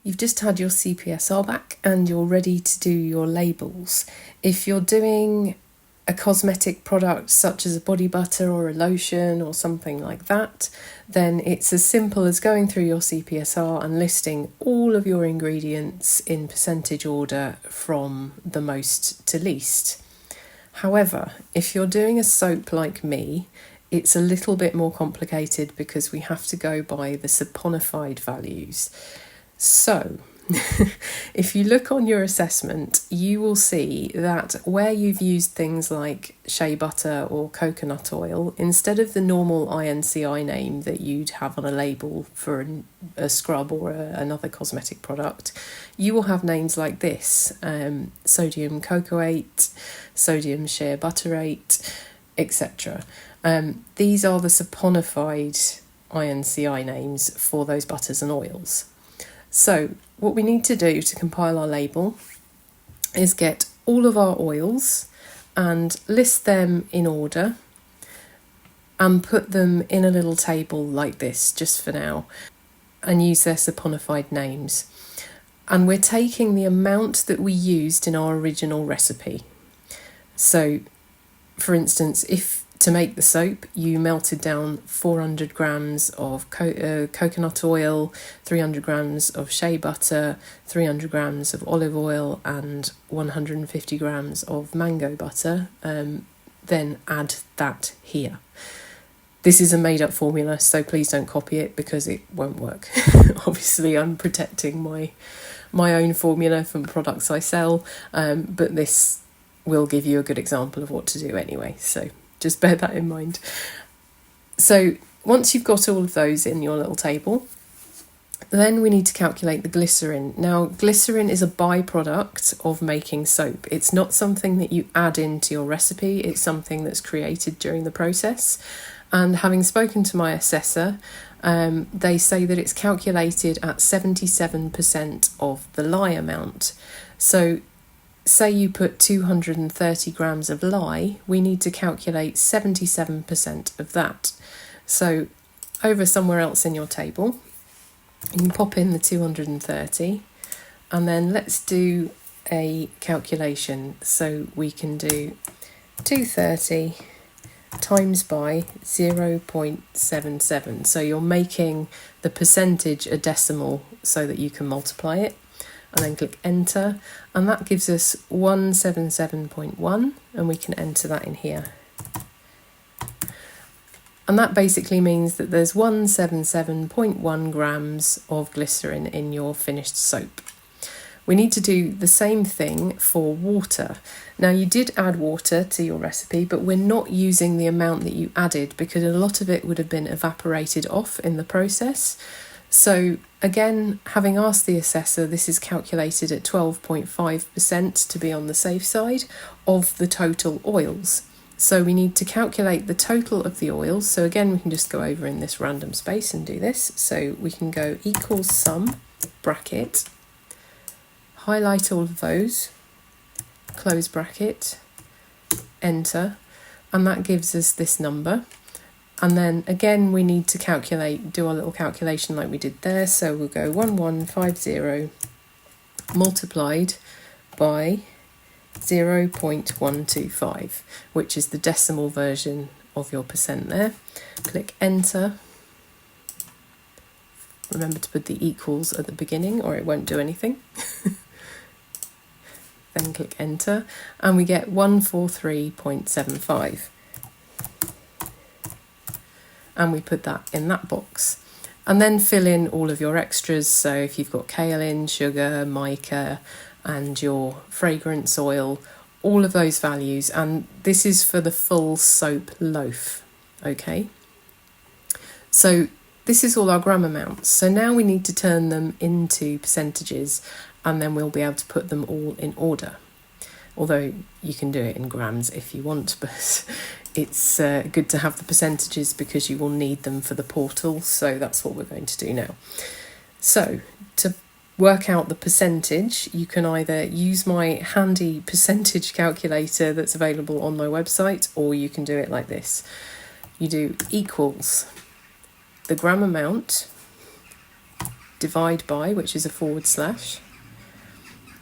You've just had your CPSR back and you're ready to do your labels. If you're doing a cosmetic product such as a body butter or a lotion or something like that, then it's as simple as going through your CPSR and listing all of your ingredients in percentage order from the most to least. However, if you're doing a soap like me, it's a little bit more complicated because we have to go by the saponified values. So, if you look on your assessment, you will see that where you've used things like shea butter or coconut oil, instead of the normal INCI name that you'd have on a label for a scrub or another cosmetic product, you will have names like this: sodium cocoate, sodium shea butterate, etc. These are the saponified INCI names for those butters and oils. So what we need to do to compile our label is get all of our oils and list them in order and put them in a little table like this just for now and use their saponified names. And we're taking the amount that we used in our original recipe. So for instance, if to make the soap, you melted down 400 grams of coconut oil, 300 grams of shea butter, 300 grams of olive oil, and 150 grams of mango butter, then add that here. This is a made-up formula, so please don't copy it because it won't work. Obviously, I'm protecting my own formula from products I sell, but this will give you a good example of what to do anyway, so just bear that in mind. So once you've got all of those in your little table, then we need to calculate the glycerin. Now, glycerin is a byproduct of making soap. It's not something that you add into your recipe, it's something that's created during the process. And having spoken to my assessor, they say that it's calculated at 77% of the lye amount. So say you put 230 grams of lye, we need to calculate 77% of that. So over somewhere else in your table, you can pop in the 230 and then let's do a calculation. So we can do 230 times by 0.77. So you're making the percentage a decimal so that you can multiply it. And then click enter, and that gives us 177.1, and we can enter that in here. And that basically means that there's 177.1 grams of glycerin in your finished soap. We need to do the same thing for water. Now, you did add water to your recipe, but we're not using the amount that you added because a lot of it would have been evaporated off in the process. So again, having asked the assessor, this is calculated at 12.5% to be on the safe side of the total oils. So we need to calculate the total of the oils. So again, we can just go over in this random space and do this. So we can go equals sum, bracket, highlight all of those, close bracket, enter, and that gives us this number. And then again, we need to do our little calculation like we did there. So we'll go 1150 multiplied by 0.125, which is the decimal version of your percent there. Click enter. Remember to put the equals at the beginning or it won't do anything. Then click enter and we get 143.75. And we put that in that box. And then fill in all of your extras. So if you've got kaolin, sugar, mica, and your fragrance oil, all of those values. And this is for the full soap loaf, okay? So this is all our gram amounts. So now we need to turn them into percentages and then we'll be able to put them all in order. Although you can do it in grams if you want, but it's good to have the percentages because you will need them for the portal. So that's what we're going to do now. So to work out the percentage, you can either use my handy percentage calculator that's available on my website, or you can do it like this. You do equals the gram amount divide by, which is a /,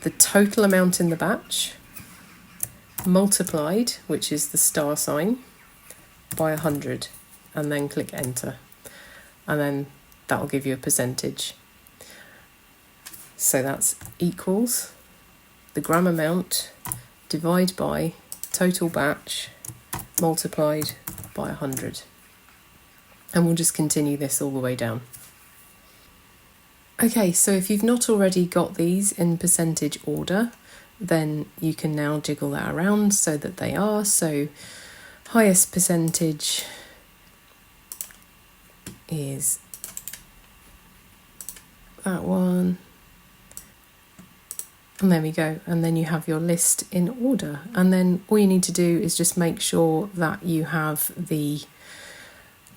the total amount in the batch, multiplied, which is the star sign, by 100, and then click enter. And then that'll give you a percentage. So that's equals the gram amount, divide by total batch, multiplied by 100. And we'll just continue this all the way down. Okay, so if you've not already got these in percentage order, then you can now jiggle that around so that they are. So highest percentage is that one. And there we go. And then you have your list in order. And then all you need to do is just make sure that you have the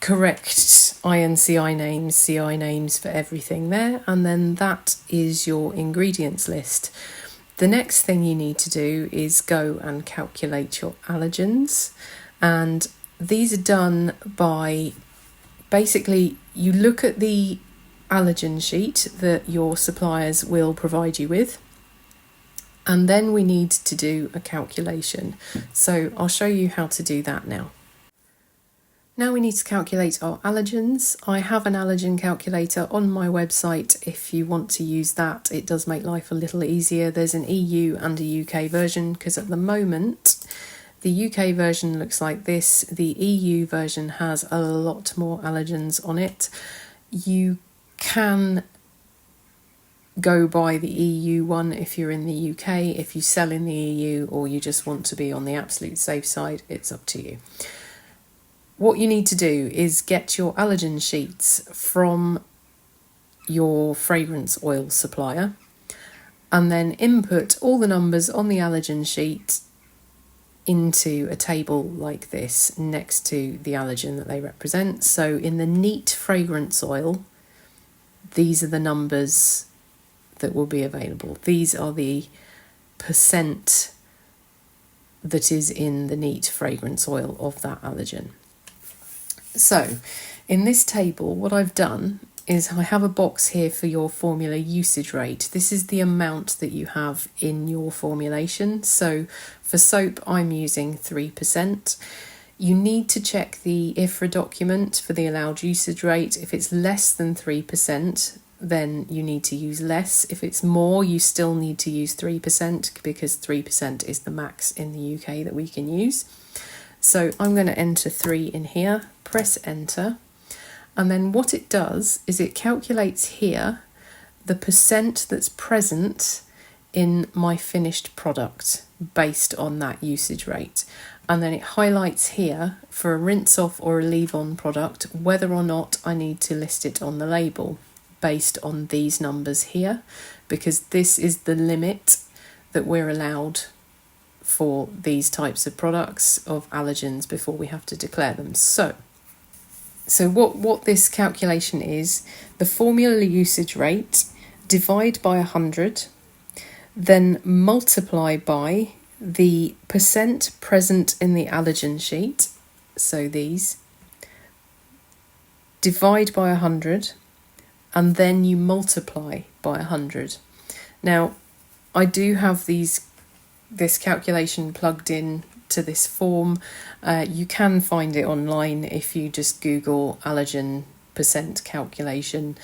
correct INCI names, CI names for everything there. And then that is your ingredients list. The next thing you need to do is go and calculate your allergens. And these are done by, basically, you look at the allergen sheet that your suppliers will provide you with. And then we need to do a calculation. So I'll show you how to do that now. Now we need to calculate our allergens. I have an allergen calculator on my website if you want to use that. It does make life a little easier. There's an EU and a UK version because at the moment the UK version looks like this. The EU version has a lot more allergens on it. You can go by the EU one if you're in the UK. If you sell in the EU or you just want to be on the absolute safe side, it's up to you. What you need to do is get your allergen sheets from your fragrance oil supplier and then input all the numbers on the allergen sheet into a table like this next to the allergen that they represent. So in the neat fragrance oil, these are the numbers that will be available. These are the percent that is in the neat fragrance oil of that allergen. So in this table, what I've done is I have a box here for your formula usage rate. This is the amount that you have in your formulation. So for soap, I'm using 3%. You need to check the IFRA document for the allowed usage rate. If it's less than 3%, then you need to use less. If it's more, you still need to use 3% because 3% is the max in the UK that we can use. So I'm going to enter 3 in here, press enter, and then what it does is it calculates here the percent that's present in my finished product based on that usage rate. And then it highlights here for a rinse off or a leave on product whether or not I need to list it on the label based on these numbers here, because this is the limit that we're allowed for these types of products of allergens before we have to declare them. So what this calculation is, the formula usage rate, divide by 100, then multiply by the percent present in the allergen sheet, so these, divide by 100, and then you multiply by 100. Now, I do have this calculation plugged in to this form. You can find it online if you just Google allergen percent calculation.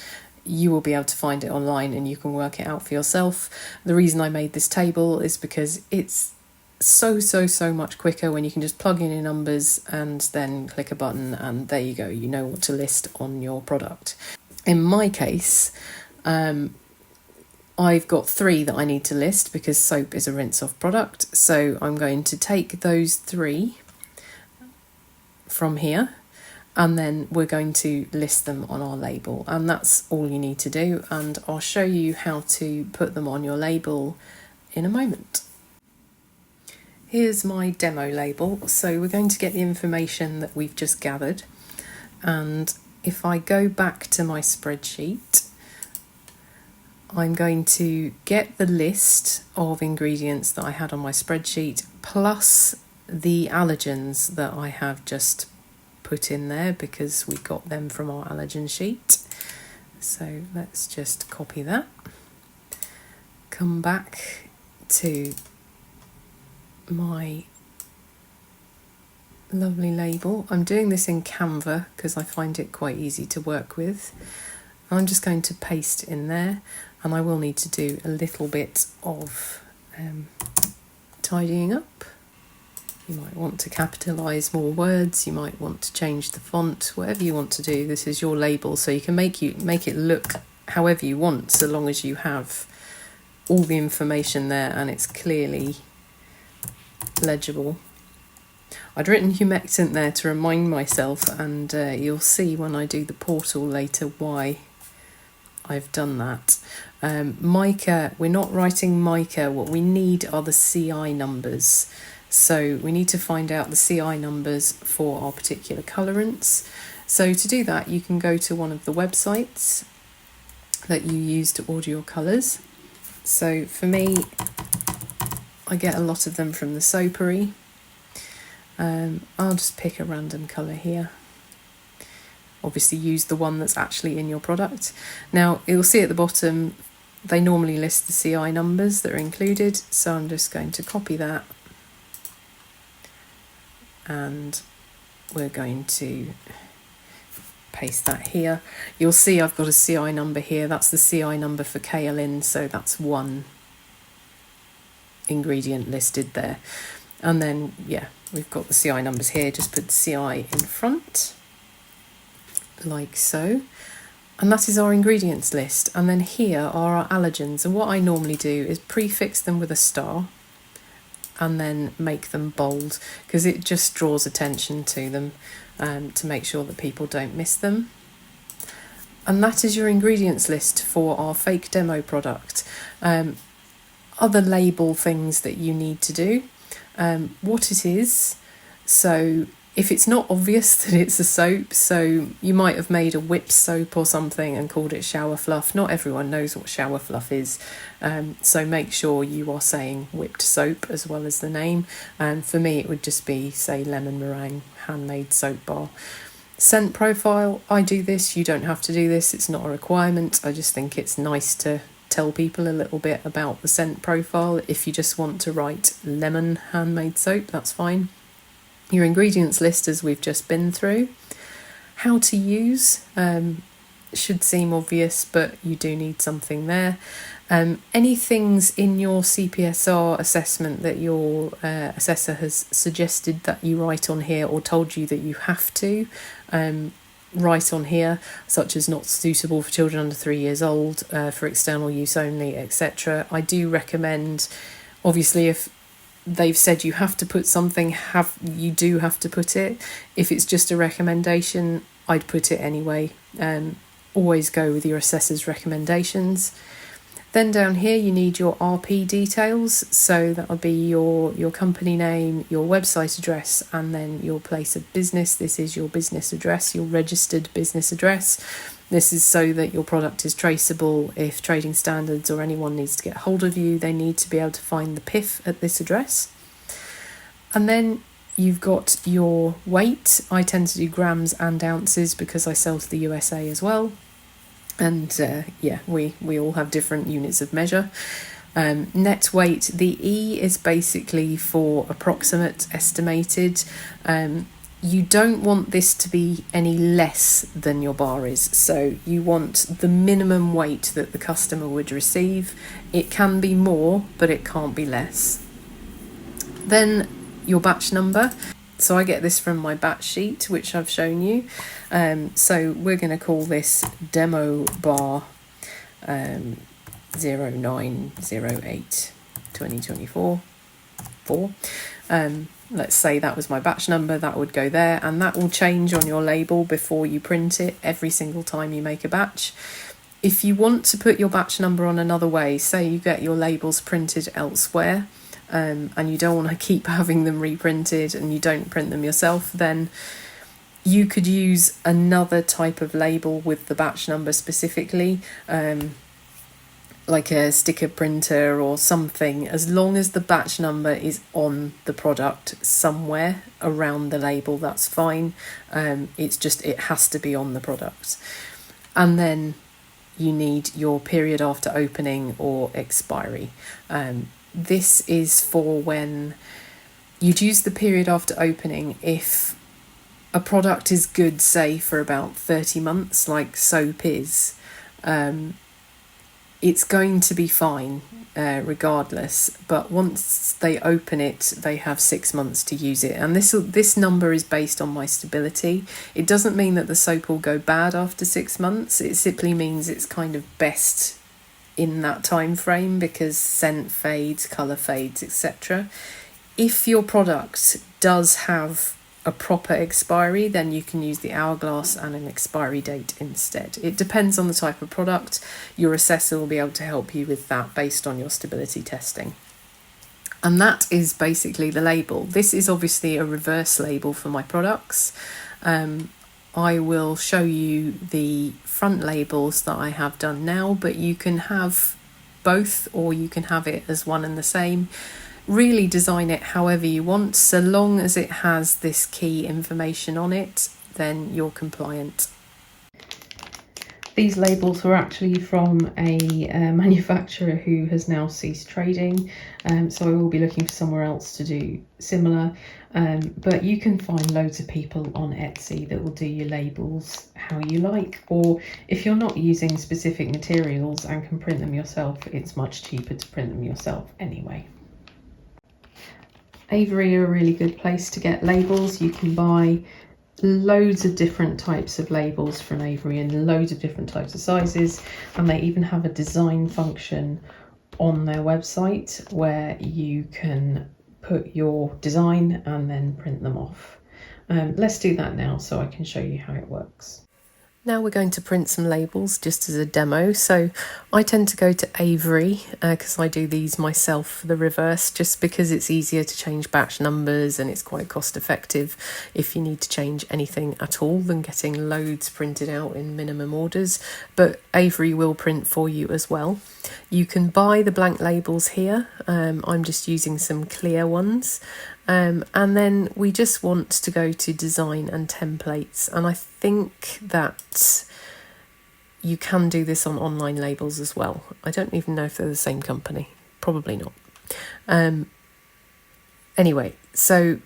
You will be able to find it online and you can work it out for yourself. The reason I made this table is because it's so much quicker when you can just plug in your numbers and then click a button and there you go, you know what to list on your product. In my case, I've got 3 that I need to list because soap is a rinse-off product. So I'm going to take those 3 from here and then we're going to list them on our label. And that's all you need to do. And I'll show you how to put them on your label in a moment. Here's my demo label. So we're going to get the information that we've just gathered. And if I go back to my spreadsheet, I'm going to get the list of ingredients that I had on my spreadsheet plus the allergens that I have just put in there because we got them from our allergen sheet. So let's just copy that, come back to my lovely label. I'm doing this in Canva because I find it quite easy to work with. I'm just going to paste in there, and I will need to do a little bit of tidying up. You might want to capitalise more words, you might want to change the font, whatever you want to do. This is your label, so you can make it look however you want, so long as you have all the information there and it's clearly legible. I'd written humectant there to remind myself, and you'll see when I do the portal later why I've done that. Mica, we're not writing mica, what we need are the CI numbers. So we need to find out the CI numbers for our particular colorants. So to do that, you can go to one of the websites that you use to order your colours. So for me, I get a lot of them from the Soapery. I'll just pick a random colour here. Obviously use the one that's actually in your product. Now you'll see at the bottom, they normally list the CI numbers that are included. So I'm just going to copy that. And we're going to paste that here. You'll see I've got a CI number here. That's the CI number for kaolin, so that's one ingredient listed there. And then, yeah, we've got the CI numbers here. Just put CI in front, like so. And that is our ingredients list. And then here are our allergens. And what I normally do is prefix them with a star and then make them bold, because it just draws attention to them, to make sure that people don't miss them. And that is your ingredients list for our fake demo product. Other label things that you need to do, what it is. So if it's not obvious that it's a soap, so you might have made a whipped soap or something and called it shower fluff. Not everyone knows what shower fluff is, so make sure you are saying whipped soap as well as the name. And for me, it would just be, say, lemon meringue handmade soap bar. Scent profile, I do this, you don't have to do this, it's not a requirement. I just think it's nice to tell people a little bit about the scent profile. If you just want to write lemon handmade soap, that's fine. Your ingredients list, as we've just been through. How to use, should seem obvious, but you do need something there. Any things in your CPSR assessment that your assessor has suggested that you write on here, or told you that you have to write on here, such as not suitable for children under 3 years old, for external use only, etc. I do recommend, obviously, if they've said you have to put something, you do have to put it. If it's just a recommendation, I'd put it anyway. Always go with your assessor's recommendations. Then down here you need your RP details, so that'll be your company name, your website address, and then your place of business. This is your business address, your registered business address. This is so that your product is traceable. If Trading Standards or anyone needs to get hold of you, they need to be able to find the PIF at this address. And then you've got your weight. I tend to do grams and ounces because I sell to the USA as well. And we all have different units of measure. Net weight, the E is basically for approximate, estimated. You don't want this to be any less than your bar is. So you want the minimum weight that the customer would receive. It can be more, but it can't be less. Then your batch number. So I get this from my batch sheet, which I've shown you. So we're going to call this demo bar 0908 2024 4. Let's say that was my batch number, that would go there, and that will change on your label before you print it every single time you make a batch. If you want to put your batch number on another way, say you get your labels printed elsewhere, and you don't want to keep having them reprinted and you don't print them yourself, then you could use another type of label with the batch number specifically, like a sticker printer or something. As long as the batch number is on the product somewhere around the label, that's fine. It's just, it has to be on the product. And then you need your period after opening or expiry. This is for when you'd use the period after opening if a product is good, say, for about 30 months, like soap is. It's going to be fine regardless, but once they open it, they have 6 months to use it. And this number is based on my stability. It doesn't mean that the soap will go bad after 6 months. It simply means it's kind of best in that time frame because scent fades, colour fades, etc. If your product does have a proper expiry, then you can use the hourglass and an expiry date instead. It depends on the type of product. Your assessor will be able to help you with that based on your stability testing. And that is basically the label. This is obviously a reverse label for my products. I will show you the front labels that I have done now, but you can have both, or you can have it as one and the same. Really design it however you want, so long as it has this key information on it, then you're compliant. These labels were actually from a manufacturer who has now ceased trading, so I will be looking for somewhere else to do similar, but you can find loads of people on Etsy that will do your labels how you like, or if you're not using specific materials and can print them yourself, it's much cheaper to print them yourself anyway. Avery are a really good place to get labels. You can buy loads of different types of labels from Avery and loads of different types of sizes, and they even have a design function on their website where you can put your design and then print them off. Let's do that now so I can show you how it works. Now we're going to print some labels just as a demo. So I tend to go to Avery because I do these myself for the reverse, just because it's easier to change batch numbers and it's quite cost effective if you need to change anything at all than getting loads printed out in minimum orders. But Avery will print for you as well. You can buy the blank labels here. I'm just using some clear ones. And then we just want to go to design and templates, and I think that you can do this on online labels as well. I don't even know if they're the same company, probably not. Anyway, so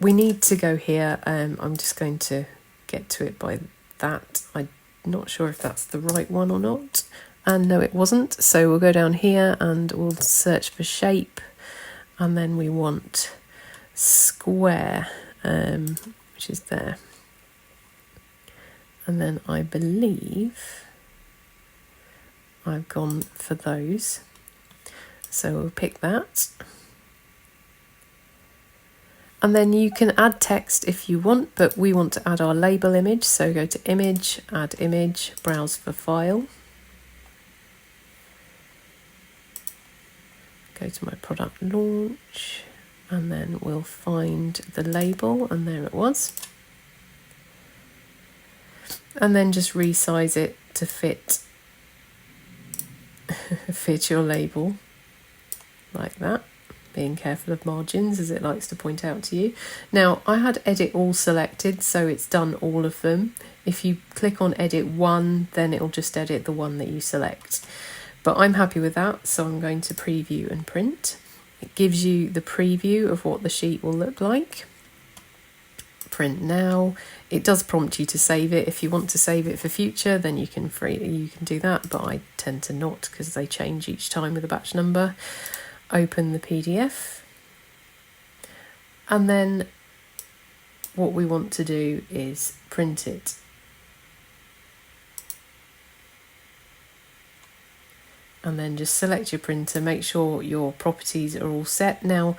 we need to go here. I'm just going to get to it by that. I'm not sure if that's the right one or not, and no, it wasn't. So we'll go down here and we'll search for shape, and then we want square, which is there, and then I believe I've gone for those, so we'll pick that, and then you can add text if you want, but we want to add our label image, so go to image, add image, browse for file, go to my product launch, and then we'll find the label, and there it was. And then just resize it to fit your label like that, being careful of margins as it likes to point out to you. Now I had edit all selected, so it's done all of them. If you click on edit one, then it'll just edit the one that you select. But I'm happy with that, so I'm going to preview and print. It gives you the preview of what the sheet will look like. Print now. It does prompt you to save it. If you want to save it for future, then you can do that, but I tend to not because they change each time with a batch number. Open the PDF. And then what we want to do is print it. And then just select your printer, make sure your properties are all set. Now,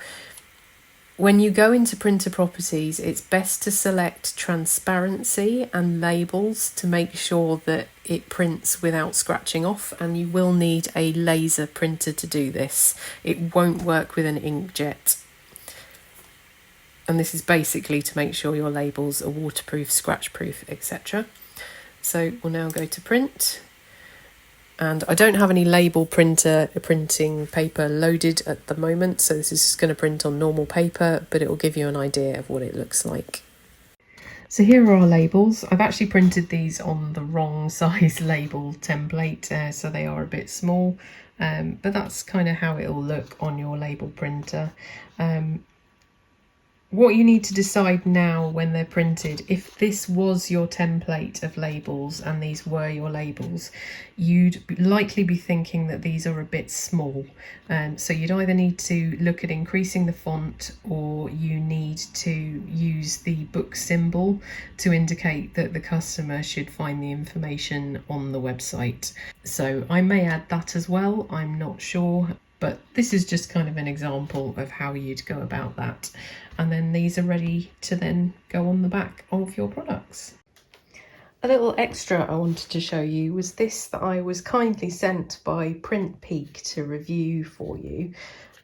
when you go into printer properties, it's best to select transparency and labels to make sure that it prints without scratching off, and you will need a laser printer to do this. It won't work with an inkjet. And this is basically to make sure your labels are waterproof, scratch-proof, etc. So we'll now go to print. And I don't have any label printing paper loaded at the moment, so this is just going to print on normal paper, but it will give you an idea of what it looks like. So here are our labels. I've actually printed these on the wrong size label template, so they are a bit small, but that's kind of how it'll look on your label printer. What you need to decide now when they're printed, if this was your template of labels and these were your labels, you'd likely be thinking that these are a bit small. So you'd either need to look at increasing the font, or you need to use the book symbol to indicate that the customer should find the information on the website. So I may add that as well, I'm not sure. But this is just kind of an example of how you'd go about that. And then these are ready to then go on the back of your products. A little extra I wanted to show you was this that I was kindly sent by Print Peak to review for you.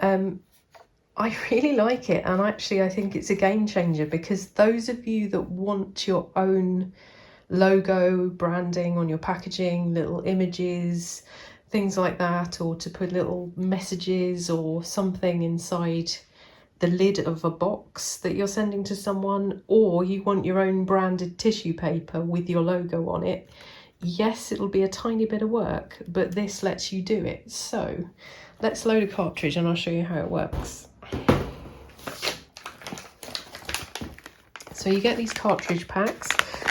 I really like it, and actually I think it's a game changer, because those of you that want your own logo branding on your packaging, little images, things like that, or to put little messages or something inside the lid of a box that you're sending to someone, or you want your own branded tissue paper with your logo on it, yes, it'll be a tiny bit of work, but this lets you do it. So let's load a cartridge and I'll show you how it works. So you get these cartridge packs.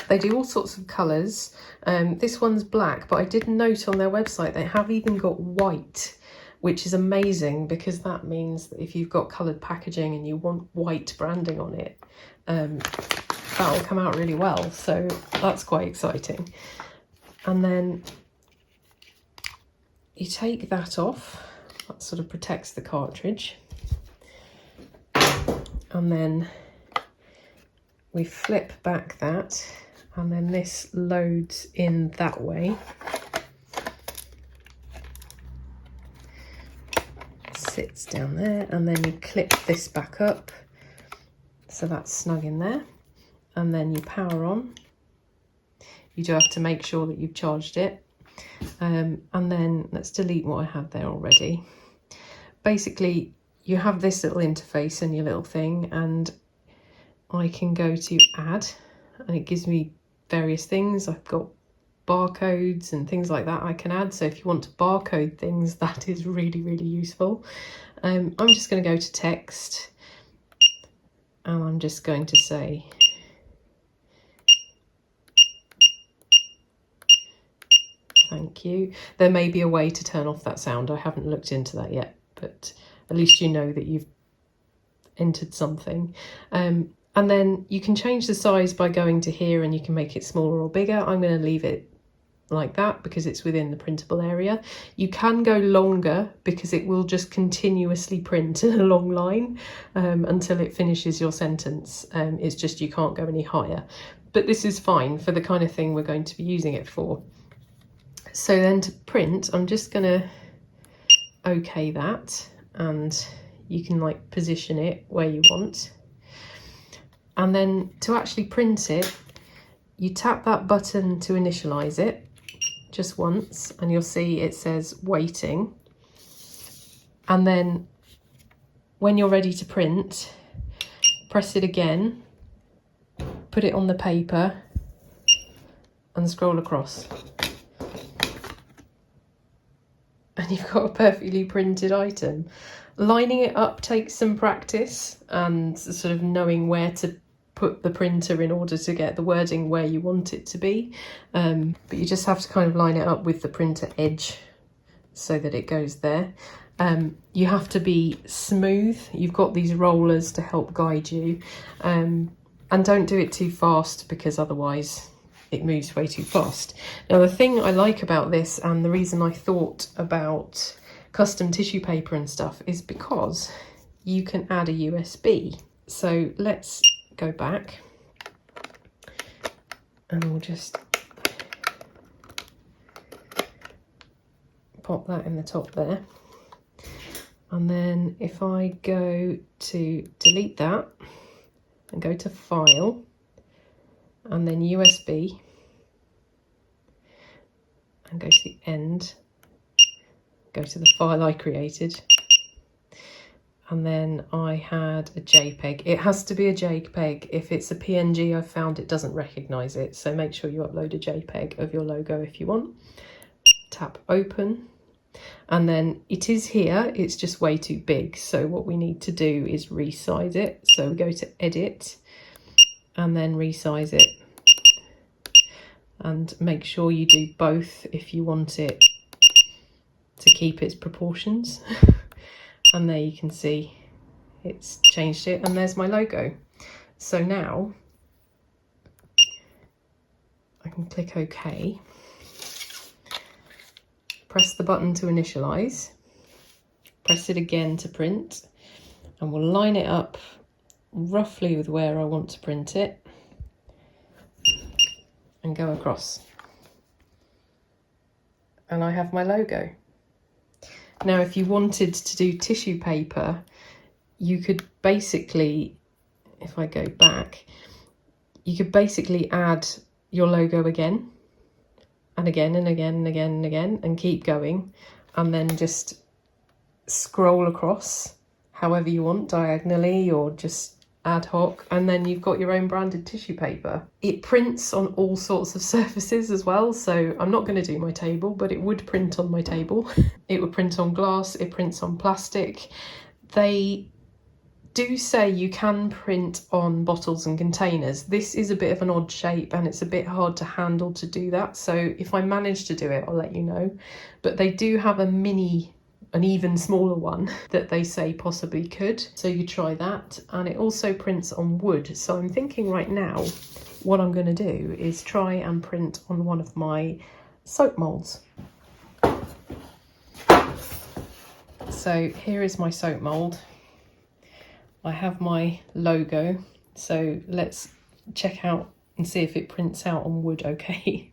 They do all sorts of colours. This one's black, but I did note on their website they have even got white, which is amazing, because that means that if you've got coloured packaging and you want white branding on it, that'll come out really well. So that's quite exciting. And then you take that off. That sort of protects the cartridge. And then we flip back that, and then this loads in that way. Sits down there, and then you clip this back up, so that's snug in there, and then you power on. You do have to make sure that you've charged it, and then let's delete what I had there already. Basically, you have this little interface and your little thing, and I can go to add, and it gives me various things. I've got barcodes and things like that I can add. So if you want to barcode things, that is really, really useful. I'm just going to go to text, and I'm just going to say thank you. There may be a way to turn off that sound. I haven't looked into that yet, but at least you know that you've entered something. And then you can change the size by going to here, and you can make it smaller or bigger. I'm going to leave it like that because it's within the printable area. You can go longer because it will just continuously print in a long line until it finishes your sentence. It's just you can't go any higher. But this is fine for the kind of thing we're going to be using it for. So then to print, I'm just going to OK that, and you can like position it where you want. And then to actually print it, you tap that button to initialize it just once, and you'll see it says waiting. And then when you're ready to print, press it again, put it on the paper and scroll across. And you've got a perfectly printed item. Lining it up takes some practice and sort of knowing where to put the printer in order to get the wording where you want it to be. But you just have to kind of line it up with the printer edge so that it goes there. You have to be smooth. You've got these rollers to help guide you. And don't do it too fast, because otherwise it moves way too fast. Now, the thing I like about this, and the reason I thought about custom tissue paper and stuff, is because you can add a USB. So let's go back, and we'll just pop that in the top there. And then if I go to delete that and go to File and then USB and go to the end, go to the file I created, And then I had a JPEG. It has to be a JPEG. If it's a PNG, I've found it doesn't recognise it. So make sure you upload a JPEG of your logo if you want. Tap open. And then it is here, it's just way too big. So what we need to do is resize it. So we go to edit and then resize it. And make sure you do both if you want it to keep its proportions. And there you can see it's changed it, and there's my logo. So now I can click OK, press the button to initialize, press it again to print, and we'll line it up roughly with where I want to print it and go across. And I have my logo. Now, if you wanted to do tissue paper, you could basically, if I go back, you could basically add your logo again and again and again and again and again and keep going, and then just scroll across however you want, diagonally or just ad hoc, and then you've got your own branded tissue paper. It prints on all sorts of surfaces as well, so I'm not going to do my table, but it would print on my table. It would print on glass, it prints on plastic. They do say you can print on bottles and containers. This is a bit of an odd shape and it's a bit hard to handle to do that, so if I manage to do it, I'll let you know. But they do have an even smaller one that they say possibly could, so you try that. And it also prints on wood, so I'm thinking right now what I'm going to do is try and print on one of my soap molds. So here is my soap mold. I have my logo, so let's check out and see if it prints out on wood okay.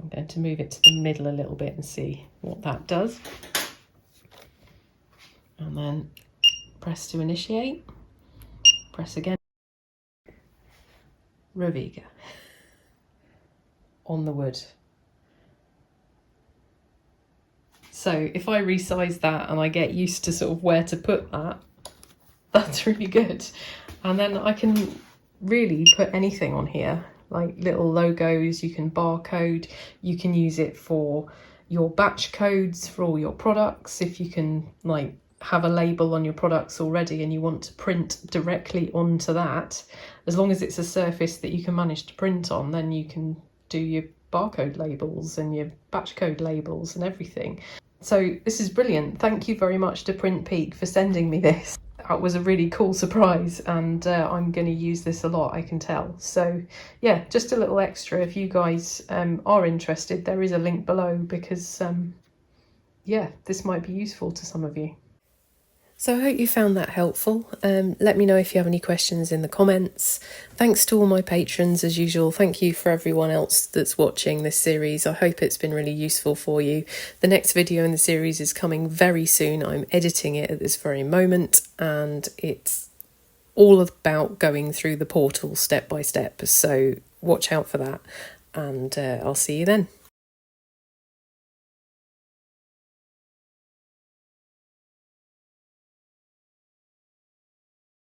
I'm going to move it to the middle a little bit and see what that does. And then press to initiate, press again. Reviga on the wood. So if I resize that and I get used to sort of where to put that, that's really good. And then I can really put anything on here, like little logos, you can barcode, you can use it for your batch codes for all your products. If you can like have a label on your products already and you want to print directly onto that, as long as it's a surface that you can manage to print on, then you can do your barcode labels and your batch code labels and everything. So this is brilliant. Thank you very much to Print Peak for sending me this. That was a really cool surprise, and I'm going to use this a lot, I can tell. So yeah, just a little extra. If you guys are interested, there is a link below, because yeah, this might be useful to some of you. So I hope you found that helpful. Let me know if you have any questions in the comments. Thanks to all my patrons as usual. Thank you for everyone else that's watching this series. I hope it's been really useful for you. The next video in the series is coming very soon. I'm editing it at this very moment, and it's all about going through the portal step by step. So watch out for that, and I'll see you then.